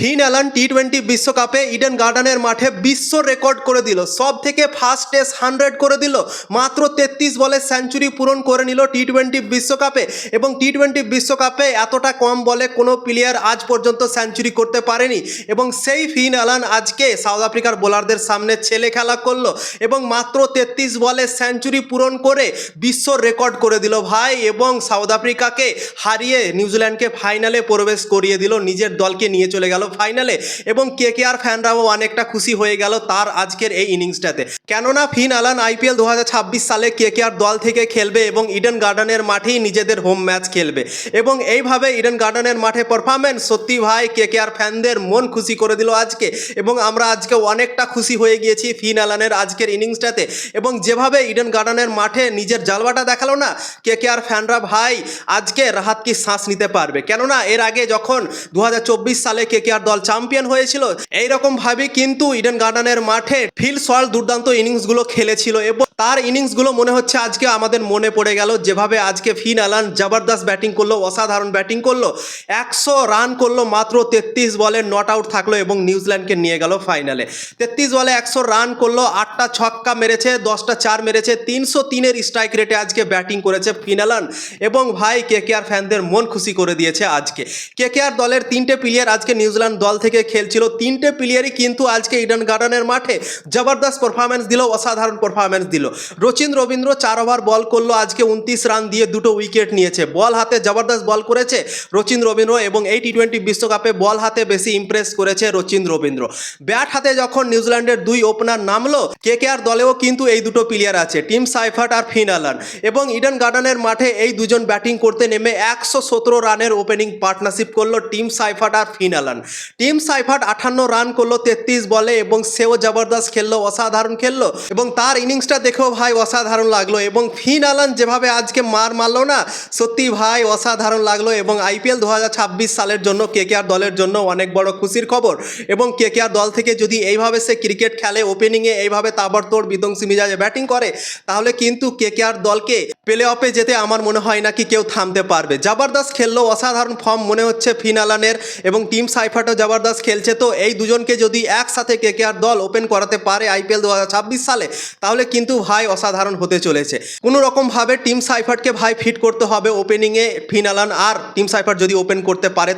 ফিন Alan টি-20 বিশ্বকাপে Eden গার্ডেনের মাঠে বিশ্ব রেকর্ড করে দিল। সব থেকে ফার্স্ট টেস্ট 100 করে দিল। মাত্র 33 বলে সেঞ্চুরি পূরণ করে নিল টি-20 বিশ্বকাপে। এবং টি-20 বিশ্বকাপে এতটা কম বলে কোনো প্লেয়ার আজ পর্যন্ত সেঞ্চুরি করতে পারেনি। এবং সেই ফিন অ্যালান আজকে সাউথ আফ্রিকার বোলারদের সামনে ছেলে খেলা করলো এবং মাত্র 33 বলে সেঞ্চুরি পূরণ করে বিশ্ব রেকর্ড করে দিল ভাই। এবং সাউথ আফ্রিকাকে হারিয়ে নিউজিল্যান্ডকে ফাইনালে প্রবেশ করিয়ে দিল, নিজের দলকে নিয়ে চলে গেল ফাইনালে। এবং কেকেআর ফ্যানরাও অনেকটা খুশি হয়ে গেল তার আজকের এই ইনিংসটাতে, কেননা ফিন অ্যালান আইপিএল 2026 সালে কেকেআর দল থেকে খেলবে এবং ইডেন গার্ডেনের মাঠেই নিজেদের হোম ম্যাচ খেলবে। এবং এইভাবে ইডেন গার্ডেনের মাঠে পারফরমেন্স সত্যি ভাই কেকেআর ফ্যানদের মন খুশি করে দিল আজকে। এবং আমরা আজকে অনেকটা খুশি হয়ে গিয়েছি ফিন অ্যালানের আজকের ইনিংসটাতে। এবং যেভাবে ইডেন গার্ডেনের মাঠে নিজের জালবাটা দেখালো না কেকেআর ফ্যানরা, ভাই আজকে রাহাত কি শ্বাস নিতে পারবে। কেননা এর আগে যখন 2024 সালে কেকেআর দল চ্যাম্পিয়ন হয়েছিল এইরকম ভাবে কিন্তু ইডেন গার্ডেনের মাঠে ফিল সল্ট দুর্দান্ত ইনিংসগুলো খেলেছিল এবং তার ইনিংসগুলো মনে হচ্ছে আজকে আমাদের মনে পড়ে গেল। যেভাবে আজকে ফিন অ্যালান জবরদস্ত ব্যাটিং করলো, অসাধারণ ব্যাটিং করলো, 100 রান করলো, মাত্র 33 বলে নট আউট থাকলো এবং নিউজিল্যান্ডকে নিয়ে গেল ফাইনালে। 33 বলে 100 রান করলো, 8টা ছক্কা মেরেছে, 10টা চার মেরেছে, 303-এর স্ট্রাইক রেটে আজকে ব্যাটিং করেছে ফিন অ্যালান। এবং ভাই কেকেআর ফ্যানদের মন খুশি করে দিয়েছে আজকে। কেকেআর দলের 3টে প্লেয়ার আজকে নিউজিল্যান্ড দল থেকে খেলছিল, 3টে প্লেয়ারই কিন্তু আজকে ইডেন গার্ডেনের মাঠে জবরদস্ত পারফরমেন্স দিল, অসাধারণ পারফরমেন্স দিল। রবীন্দ্র 4 ওভার বল করলো, আজকে 29 রান দিয়ে 2টো উইকেট নিয়েছে। বল হাতে জবরদস্ত বল করেছে রবীন্দ্র এবং এই টি-20 বিশ্বকাপে বল হাতে বেশি ইমপ্রেস করেছে রবীন্দ্র। ব্যাট হাতে যখন নিউজিল্যান্ডের 2 ওপেনার নামলো, কেকেআর দলেও কিন্তু এই 2টো প্লেয়ার আছে, টিম সাইফার্ট আর ফিন অ্যালান। এবং ইডেন গার্ডেনের মাঠে এই দুজন ব্যাটিং করতে নেমে 117 রানের ওপেনিং পার্টনারশিপ করলো টিম সাইফার্ট আর ফিন অ্যালান। টিম সাইফার্ট 58 রান করলো 33 বলে এবং সেও জবরদস্ত খেললো, অসাধারণ খেললো এবং তার ইনিংসটা দেখেও ভাই অসাধারণ লাগলো। এবং ফিন অ্যালান যেভাবে আজকে মারলো না, সত্যি ভাই অসাধারণ লাগলো। এবং আইপিএল 2026 সালের জন্য কেকেআর দলের জন্য অনেক বড় খুশির খবর। এবং কেকেআর দল থেকে যদি এইভাবে সে ক্রিকেট খেলে, ওপেনিংয়ে এইভাবে তাবড়তোড় বিধ্বংসী মিজাজে ব্যাটিং করে, তাহলে কিন্তু কেকেআর দলকে প্লে অফে যেতে আমার মনে হয় না কি কেউ থামতে পারবে। জবরদস্ত খেললো, অসাধারণ ফর্ম মনে হচ্ছে ফিন অ্যালানের এবং টিম সাইফার্টও জবরদস্ত খেলছে। তো এই দুজনকে যদি একসাথে কেকেআর দল ওপেন করাতে পারে আইপিএল 2026 সালে, তাহলে কিন্তু ভাই অসাধারণ হতে চলেছে। কোনো রকমভাবে টিম সাইফার্টকে ভাই ফিট করতে হবে ওপেনিংয়ে ফিন অ্যালান, আর টিম সাইফার্ট যদি ওপেন করতে পারে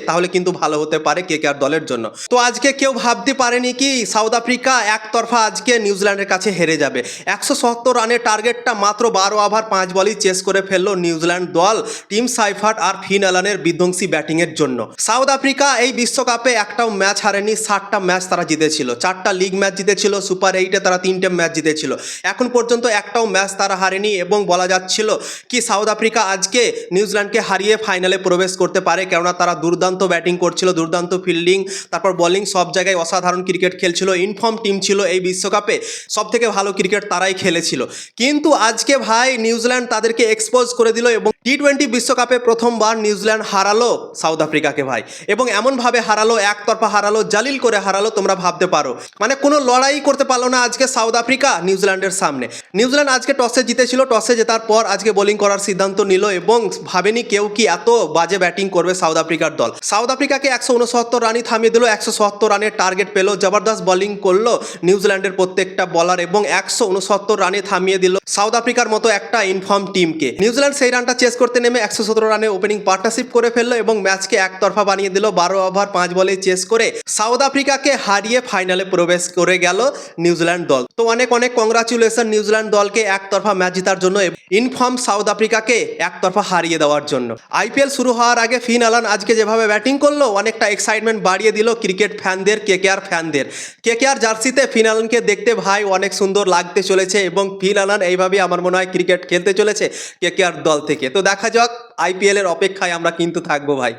তাহলে কিন্তু ভালো হতে পারে কেকেআর দলের জন্য। তো আজকে কেউ ভাবতে পারেনি কি সাউথ আফ্রিকা একতরফা আজকে নিউজিল্যান্ডের কাছে হেরে যাবে। 170 রানের টার্গেটটা মাত্র 12 ওভার 5 বলই চেস করে ফেললো নিউজিল্যান্ড দল টিম সাইফার্ট আর ফিন অ্যালানের বিধ্বংসী ব্যাটিংয়ের জন্য। সাউথ আফ্রিকা এই বিশ্বকাপে একটাও ম্যাচ হারেনি, 60টা ম্যাচ তারা জিতেছিল, 4টা লিগ ম্যাচ জিতেছিল, সুপার 8-এ তারা 3টে ম্যাচ জিতেছিল। এখন পর্যন্ত একটাও ম্যাচ তারা হারেনি এবং বলা যাচ্ছিল কি সাউথ আফ্রিকা আজকে নিউজিল্যান্ডকে হারিয়ে ফাইনালে প্রবেশ করতে পারে, কেননা তারা দুর্দান্ত ব্যাটিং করছিল, দুর্দান্ত ফিল্ডিং, তারপর বোলিং, সব জায়গায় অসাধারণ ক্রিকেট খেলছিল, ইনফর্ম টিম ছিল এই বিশ্বকাপে, সব থেকে ভালো ক্রিকেট তারাই খেলেছিল। কিন্তু আজকে ভাই নিউজিল্যান্ড তাদেরকে এক্সপোজ করে দিল এবং টি-20 বিশ্বকাপে প্রথমবার নিউজিল্যান্ড হারালো সাউথ আফ্রিকাকে ভাই। এবং এমনভাবে হারালো, একতরফা হারালো, জালিল করে হারালো, তোমরা ভাবতে পারো মানে কোনো লড়াই করতে পারলো না আজকে সাউথ আফ্রিকা নিউজিল্যান্ডের সামনে। নিউজিল্যান্ড আজকে টসে জিতেছিল, টসে জেতার পর আজকে বোলিং করার সিদ্ধান্ত নিল এবং ভাবেনি কেউ কি এত বাজে ব্যাটিং করবে সাউথ আফ্রিকার দল। সাউথ আফ্রিকাকে 169 রানই থামিয়ে দিল, 170 রানের টার্গেট পেল, জবরদস্ত বোলিং করলো নিউজিল্যান্ডের প্রত্যেকটা বলার এবং 169 রানে থামিয়ে দিল সাউথ আফ্রিকার মতো একটা ইনফর্ম টিমকে। নিউজিল্যান্ড সেই রানটা চেস করতে নেমে 117 রানে ওপেনিং পার্টনারশিপ করে ফেললো এবং ম্যাচকে একতরফা বানিয়ে দিল। 12 ওভার 5 বলে চেস করে সাউথ আফ্রিকাকে হারিয়ে ফাইনালে প্রবেশ করে গেল নিউজিল্যান্ড দল। তো অনেক কংগ্রাচুলেশন নিউজিল্যান্ড দলকে একতরফা ম্যাচ জেতার জন্য, ইনফর্ম সাউথ আফ্রিকাকে একতরফা হারিয়ে দেওয়ার জন্য। আইপিএল শুরু হওয়ার আগে ফিন অ্যালান আজকে যেভাবে ব্যাটিং করলো অনেকটা এক্সাইটমেন্ট বাড়িয়ে দিল ক্রিকেট ফ্যানদের, কেকেআর ফ্যানদের। কেকেআর জার্সিতে ফিন অ্যালানকে দেখতে ভাই অনেক সুন্দর লাগতে চলেছে এবং ফিন অ্যালান এইভাবেই আমার মনে হয় ক্রিকেট খেলতে চলেছে কেকেআর দল থেকে। তো দেখা যাক, আইপিএল এর অপেক্ষায় আমরা কিন্তু থাকবো ভাই।